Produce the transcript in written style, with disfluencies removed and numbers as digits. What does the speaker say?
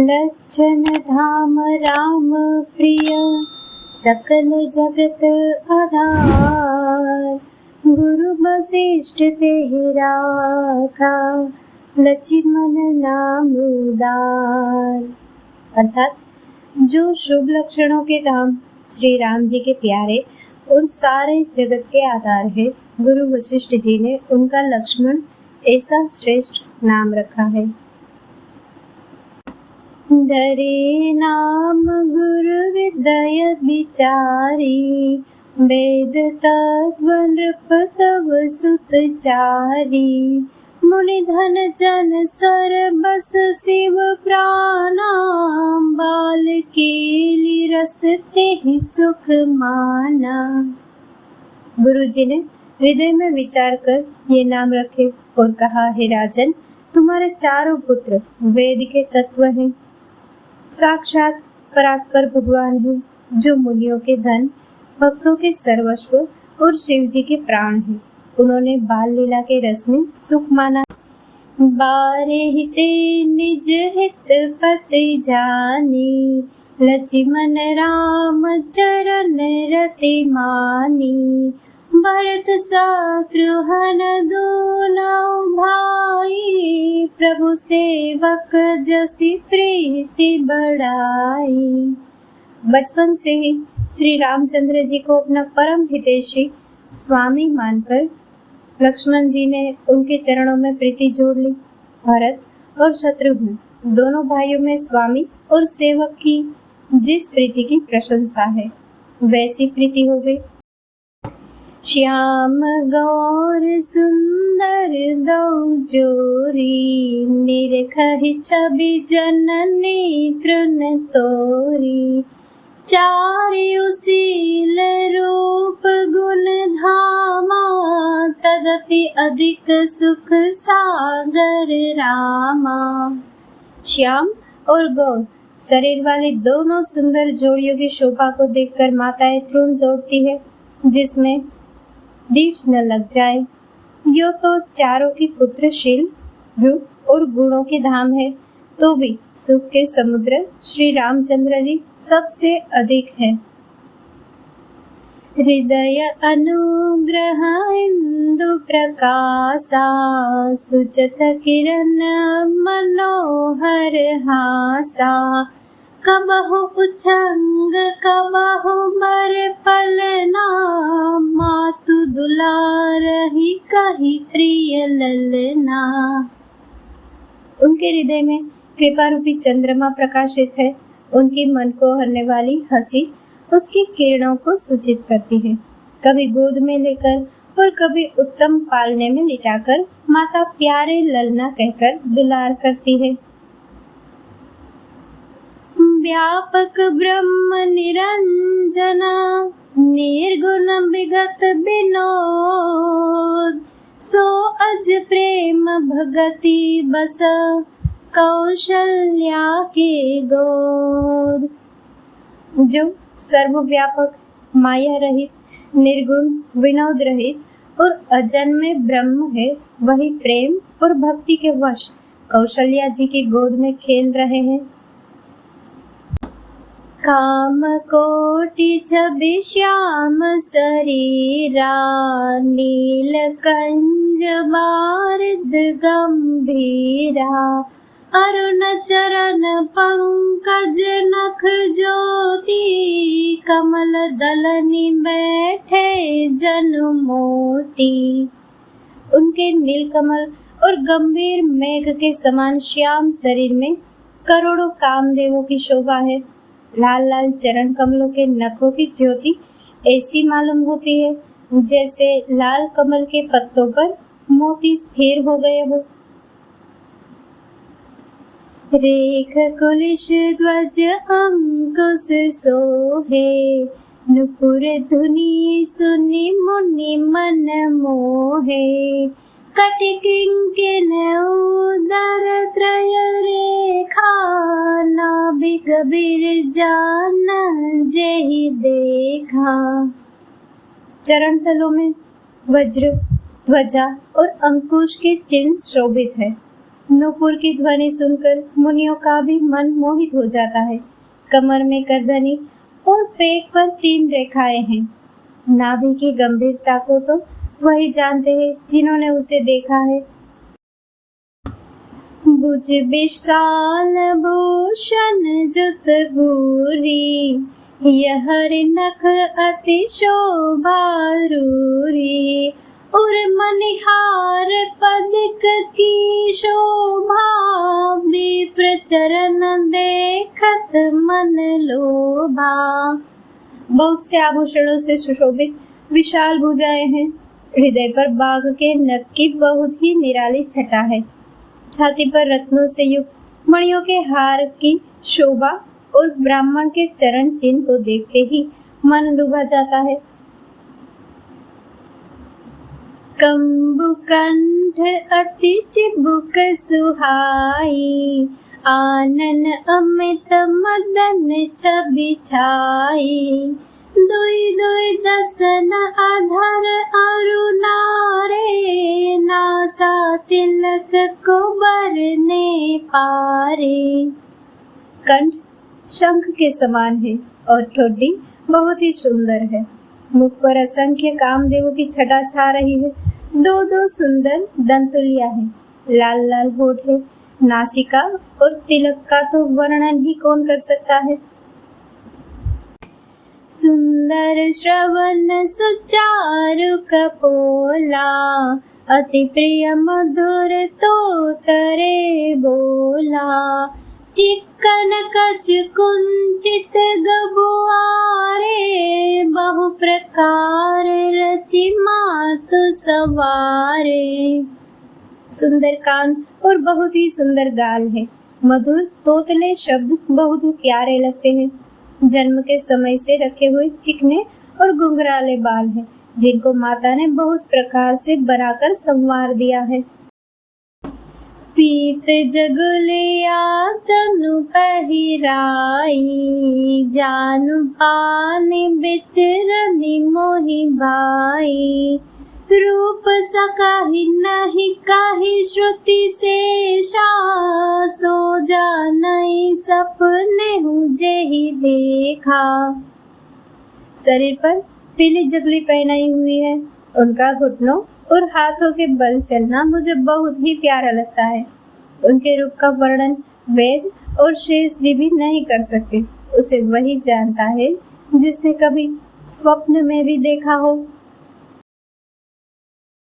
लज्जन धाम राम प्रिय, सकल जगत आधार। गुरु वशिष्ठ तेहि राखा, लक्ष्मण नाम उदार। अर्थात जो शुभ लक्षणों के धाम श्री राम जी के प्यारे और सारे जगत के आधार है, गुरु वशिष्ठ जी ने उनका लक्ष्मण ऐसा श्रेष्ठ नाम रखा है। धरे नाम गुरु हृदय विचारी, वेद तत्व नृप तव सुतचारी। मुनि धन जन सर बस शिव प्राणा, बाल केली रस तेहि सुख माना। गुरु जी ने हृदय में विचार कर ये नाम रखे और कहा, हे राजन, तुम्हारे चारों पुत्र वेद के तत्व हैं, साक्षात परात्पर भगवान हैं, जो मुनियों के धन, भक्तों के सर्वस्व और शिव जी के प्राण हैं। उन्होंने बाल लीला के रस में सुख माना। बारे हिते निज हित पति जानी, लक्ष्मण राम चरण रति मानी। भरत शत्रुघ्न दोनों भाई, प्रभु सेवक जसी प्रीति बढ़ाई। बचपन से ही श्री रामचंद्र जी को अपना परम हितैषी स्वामी मानकर लक्ष्मण जी ने उनके चरणों में प्रीति जोड़ ली। भरत और शत्रुघ्न दोनों भाइयों में स्वामी और सेवक की जिस प्रीति की प्रशंसा है, वैसी प्रीति हो गई। श्याम गौर सुंदर दो जोरी, निरखहि छवि जननी तृण तोरी। चारियु शील रूप गुण धामा, तदपि अधिक सुख सागर रामा। श्याम और गौर शरीर वाली दोनों सुंदर जोड़ियों की शोभा को देखकर माताएं तृण तोड़ती है, जिसमें दीठ न लग जाए। यो तो चारों की पुत्रशील रूप और गुणों के धाम है, तो भी सुख के समुद्र श्री रामचंद्र जी सबसे अधिक है। हृदय अनुग्रह इंदु प्रकाशा, सुचत किरण मनोहर हासा। कबहु उछंग कबहु मर पलना, मातु दुलारहि कहि प्रिय ललना। उनके हृदय में कृपा रूपी चंद्रमा प्रकाशित है। उनकी मन को हरने वाली हंसी उसकी किरणों को सूचित करती है। कभी गोद में लेकर और कभी उत्तम पालने में लिटाकर माता प्यारे ललना कहकर दुलार करती है। व्यापक ब्रह्म निरंजना, निर्गुण विगत विनोद। सो अज प्रेम भगति बस, कौशल्या के गोद। जो सर्वव्यापक, माया रहित, निर्गुण, विनोद रहित और अजन्मे ब्रह्म है, वही प्रेम और भक्ति के वश कौशल्या जी की गोद में खेल रहे हैं। काम कोटि छवि श्याम शरीरा, नीलकंज बारिद गंभीरा। अरुण चरण पंकज नख ज्योति, कमल दलनि बैठे जनु मोती। उनके नीलकमल और गंभीर मेघ के समान श्याम शरीर में करोड़ों कामदेवों की शोभा है। लाल लाल चरण कमलों के नखों की ज्योति ऐसी मालूम होती है जैसे लाल कमल के पत्तों पर मोती स्थिर हो गए हो। रेख कुलिश ध्वज अंकुश सोहे, नुपुर धुनी सुनि मुनि मन मोहे। कटि किंकिन उदर त्रय रेखा, नाभिक बिरजान जेहि देखा। चरण तलों में वज्र, ध्वजा और अंकुश के चिन्ह शोभित है। नूपुर की ध्वनि सुनकर मुनियों का भी मन मोहित हो जाता है। कमर में करधनी और पेट पर 3 रेखाएं हैं। नाभि की गंभीरता को तो वही जानते हैं जिन्होंने उसे देखा है। भुज विशाल भूषण जुत भूरी, यह नख अति शोभा रूरी। उर मनिहार पदिक की शोभा, विप्र चरण देखत मन लोभा। बहुत से आभूषणों से सुशोभित विशाल भुजाएं हैं। हृदय पर बाघ के नख की बहुत ही निराली छटा है। छाती पर रत्नों से युक्त मणियों के हार की शोभा और ब्राह्मण के चरण चिन्ह को देखते ही मन लुभा जाता है। कंबुकंठ अति चिबुक सुहाई, आनन अमित मदन छवि छाई। दुई दुई दसन अधर अरुणारे, नासा तिलक को बरने पारे। कंठ शंख के समान है और ठोडी बहुत ही सुंदर है। मुख पर असंख्य कामदेवों की छटा छा रही है। 2 सुंदर दंतुलियां हैं। लाल लाल होठ है। नासिका और तिलक का तो वर्णन ही कौन कर सकता है। सुंदर श्रवण सुचारु कपोला, अति प्रिय मधुर तो तरे बोला। चिक्कन कच कुंचित गबुआरे, बहु प्रकार रचि मातु सवारे। सुंदर कान और बहुत ही सुंदर गाल है। मधुर तोतले शब्द बहुत ही प्यारे लगते हैं। जन्म के समय से रखे हुए चिकने और घुंघराले बाल हैं, जिनको माता ने बहुत प्रकार से बनाकर संवार दिया है। पीत जगुलिया तनु पहिराई, जानु पानी बिचरनी मोहि भाई। रूप सकाहि नहीं काहि श्रुति शेषा, सो जानई सपने हुजे ही देखा। शरीर पर पीली जगली पहनाई हुई है। उनका घुटनों और हाथों के बल चलना मुझे बहुत ही प्यारा लगता है। उनके रूप का वर्णन वेद और शेष जी भी नहीं कर सकते। उसे वही जानता है जिसने कभी स्वप्न में भी देखा हो।